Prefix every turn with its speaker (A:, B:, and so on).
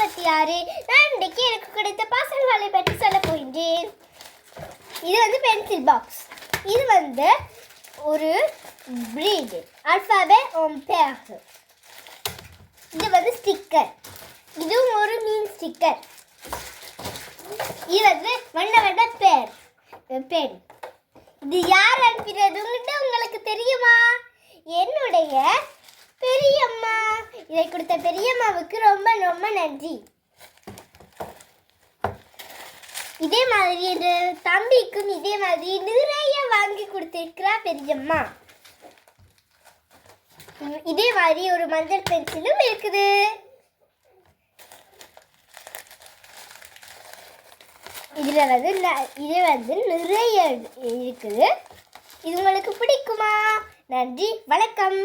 A: 46. நான் இன்றைக்கு எனக்கு கிடைத்த பாசங்களை பற்றி சொல்ல போகின்றேன். இது வந்து பென்சில் பாக்ஸ். இது வந்து ஒரு பிரீட் ஆல்பாபெட் ஒம்பேர். இது வந்து ஸ்டிக்கர். இதுவும் ஒரு மீன் ஸ்டிக்கர். இது வந்து வண்ண வண்ண பென். இது யார் அனுப்பினதுன்னு உங்களுக்கு தெரியுமா? என்னுடைய பெரியம்மா. இதை கொடுத்த பெரியம்மாவுக்கு ரொம்ப ரொம்ப நன்றி. இதே மாதிரி என் தம்பிக்கும் இதே மாதிரி நிறைய வாங்கி கொடுத்திருக்கிறா பெரியம்மா. இதே மாதிரி ஒரு மஞ்சள் பென்சிலும் இருக்குது. இது வந்து நிறைய இருக்குது. இது உங்களுக்கு பிடிக்குமா? நன்றி, வணக்கம்.